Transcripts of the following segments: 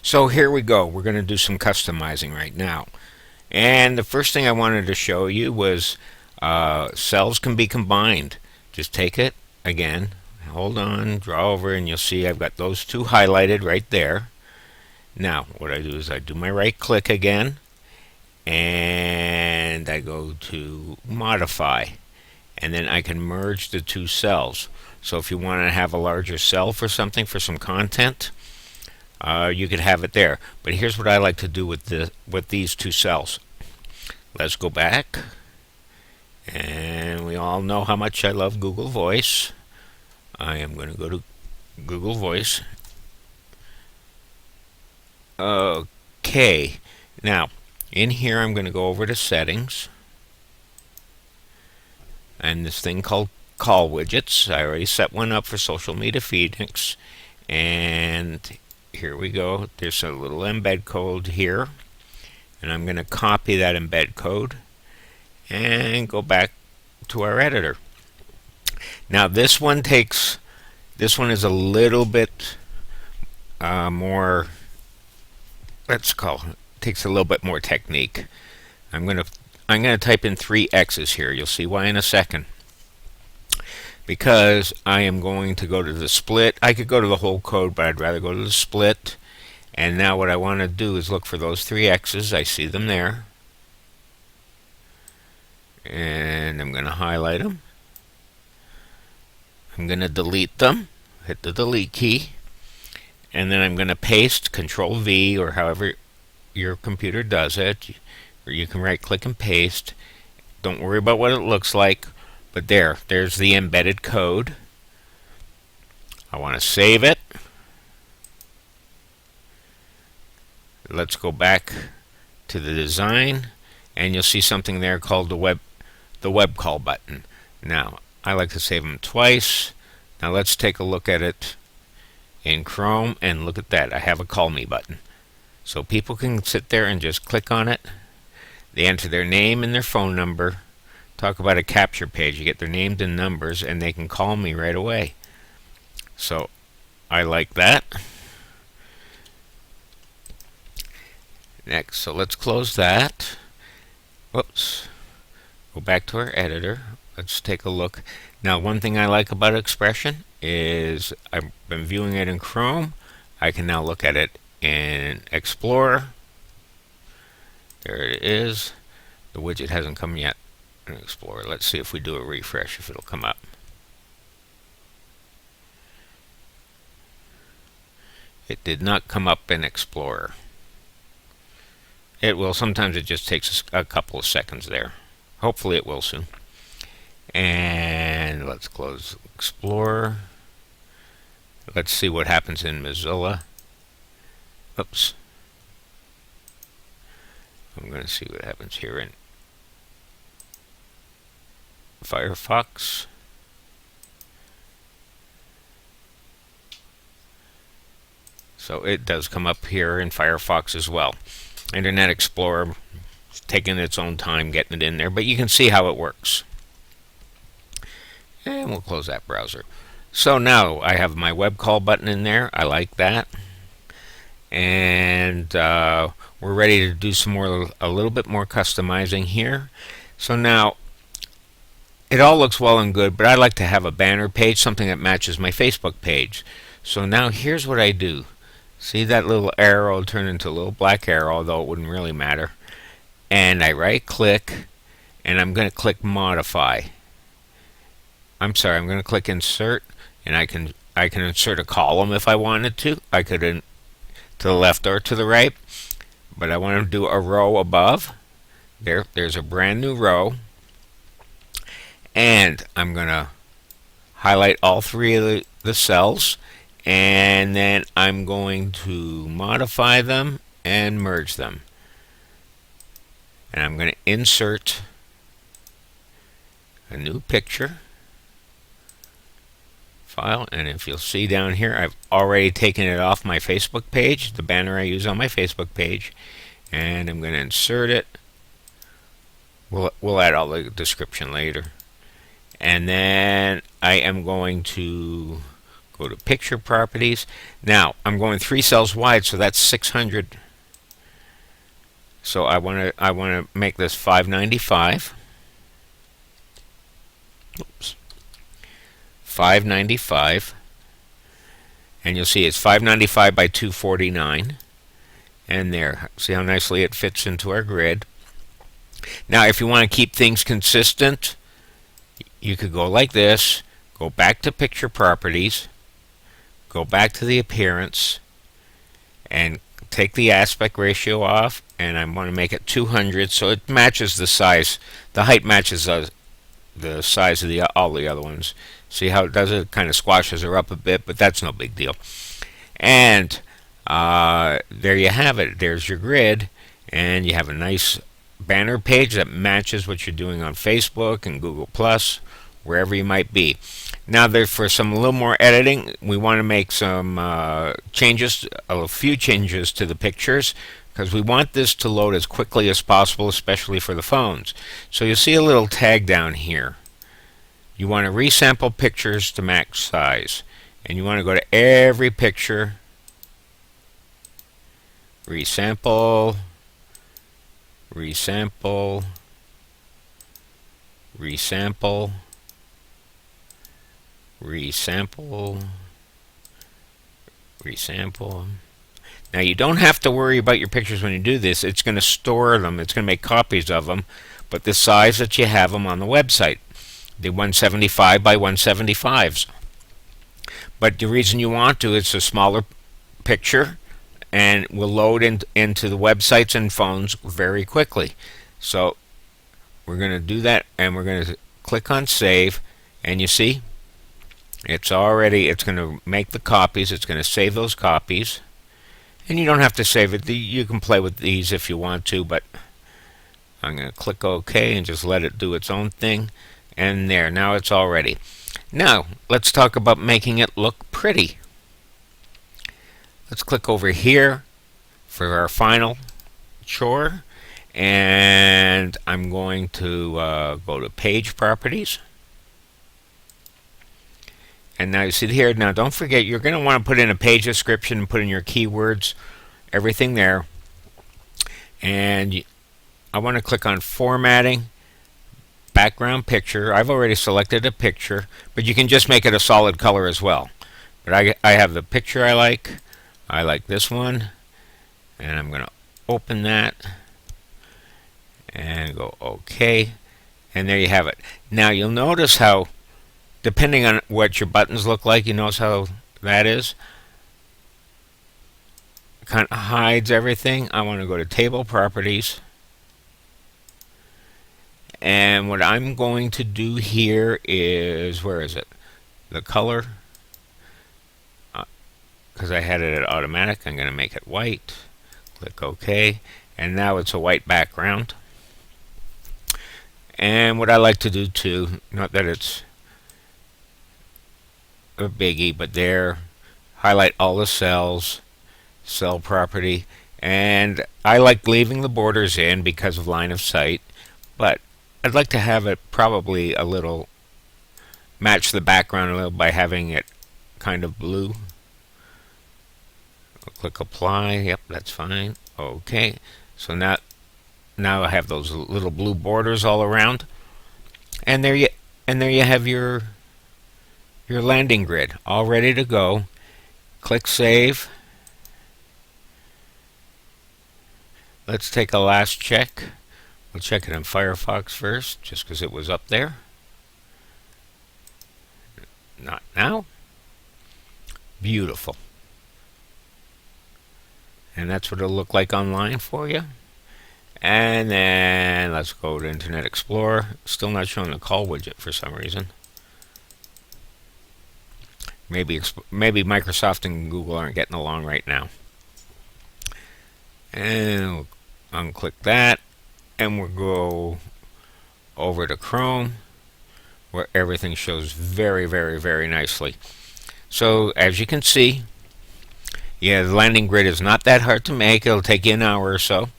So here we go. We're going to do some customizing right now. And the first thing I wanted to show you was cells can be combined. Just take it again, hold on, draw over, and you'll see I've got those two highlighted right there. Now, what I do is I do my right click again, and I go to modify, and then I can merge the two cells. So if you want to have a larger cell for something, for some content, you could have it there. But here's what I like to do with these two cells. Let's go back, and we all know how much I love Google Voice. I am going to go to Google Voice. Okay, now in here I'm going to go over to settings, and this thing called call widgets. I already set one up for Social Media Phoenix, and here we go. There's a little embed code here, and I'm going to copy that embed code and go back to our editor. Now this one is a little bit more, takes a little bit more technique. I'm going to type in 3 X's here. You'll see why in a second. Because I am going to go to the split. I could go to the whole code, but I'd rather go to the split. And now what I want to do is look for those 3 X's. I see them there. And I'm going to highlight them. I'm going to delete them. Hit the delete key. And then I'm going to paste, Control V, or however your computer does it. Or you can right click and paste. Don't worry about what it looks like. But there's the embedded code. I want to save it. Let's go back to the design, and you'll see something there called the web call button. Now, I like to save them twice. Now let's take a look at it in Chrome, and look at that. I have a call me button. So people can sit there and just click on it. They enter their name and their phone number. Talk about a capture page. You get their names and numbers, and they can call me right away. So I like that. Next, so let's close that. Whoops. Go back to our editor. Let's take a look. Now, one thing I like about Expression is I've been viewing it in Chrome. I can now look at it in Explorer. There it is. The widget hasn't come yet in Explorer. Let's see if we do a refresh, if it'll come up. It did not come up in Explorer. It will. Sometimes it just takes a couple of seconds there. Hopefully it will soon. And let's close Explorer. Let's see what happens in Mozilla. Oops. I'm going to see what happens here in Firefox. So it does come up here in Firefox as well. Internet Explorer is taking its own time getting it in there, but you can see how it works. And we'll close that browser. So now I have my web call button in there. I like that. And we're ready to do a little bit more customizing here. So now it all looks well and good, but I like to have a banner page, something that matches my Facebook page. So now here's what I do. See that little arrow turn into a little black arrow, although it wouldn't really matter. And I right click, and I'm going to click modify. I'm going to click insert, and I can insert a column if I wanted to. I could to the left or to the right, but I want to do a row above. There's a brand new row, and I'm going to highlight all 3 of the cells, and then I'm going to modify them and merge them. And I'm going to insert a new picture file, and if you'll see down here, I've already taken it off my Facebook page, the banner I use on my Facebook page, and I'm going to insert it. We'll add all the description later. And then I am going to Go to picture properties. Now I'm going 3 cells wide, so that's 600. So I want to make this 595. Oops. 595, and you'll see it's 595 by 249, and there, see how nicely it fits into our grid. Now if you want to keep things consistent, you could go like this, go back to picture properties, go back to the appearance, and take the aspect ratio off, and I want to make it 200 so it matches the size. The height matches the size of all the other ones. See how it does it? Kind of squashes her up a bit, but that's no big deal. And there you have it. There's your grid, and you have a nice banner page that matches what you're doing on Facebook and Google Plus, wherever you might be. Now, for some a little more editing, we want to make some changes, a few changes to the pictures, because we want this to load as quickly as possible, especially for the phones. So you'll see a little tag down here. You want to resample pictures to max size, and you want to go to every picture, resample, resample, resample, resample, resample. Now you don't have to worry about your pictures when you do this. It's going to store them. It's going to make copies of them, but the size that you have them on the website, the 175 by 175s. But the reason you want to, it's a smaller picture, and will load into the websites and phones very quickly. So we're going to do that, and we're going to click on save, and you see it's going to make the copies. It's going to save those copies, and you don't have to save it. You can play with these if you want to, but I'm going to click OK and just let it do its own thing. And there, now it's all ready. Now let's talk about making it look pretty. Let's click over here for our final chore, and I'm going to go to page properties. And now you see here, now don't forget, you're going to want to put in a page description and put in your keywords, everything there. And I want to click on formatting, background picture. I've already selected a picture, but you can just make it a solid color as well. But I have the picture I like. I like this one, and I'm going to open that and go OK, and there you have it. Now you'll notice how, depending on what your buttons look like, you notice how that is. Kind of hides everything. I want to go to table properties, and what I'm going to do here is, where is it? The color. Because I had it at automatic, I'm going to make it white. Click OK, and now it's a white background. And what I like to do too, not that it's a biggie, but there, highlight all the cells, cell property, and I like leaving the borders in because of line of sight, but I'd like to have it probably a little match the background a little by having it kind of blue. Click apply. Yep, that's fine. Okay, so now I have those little blue borders all around, and there you have your landing grid all ready to go. Click save. Let's take a last check. We'll check it in Firefox first, just because it was up there. Not now. Beautiful. And that's what it'll look like online for you. And then let's go to Internet Explorer. Still not showing the call widget for some reason. Maybe Microsoft and Google aren't getting along right now. And we'll unclick that, and we'll go over to Chrome, where everything shows very, very, very nicely. So as you can see, yeah, the landing grid is not that hard to make. It'll take you an hour or so.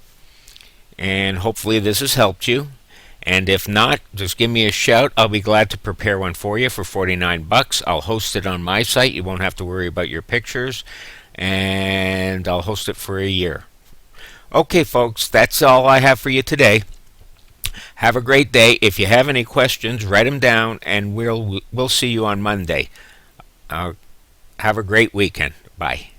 And hopefully this has helped you. And if not, just give me a shout. I'll be glad to prepare one for you for $49. I'll host it on my site. You won't have to worry about your pictures. And I'll host it for a year. Okay, folks, that's all I have for you today. Have a great day. If you have any questions, write them down, and we'll see you on Monday. Have a great weekend. Bye.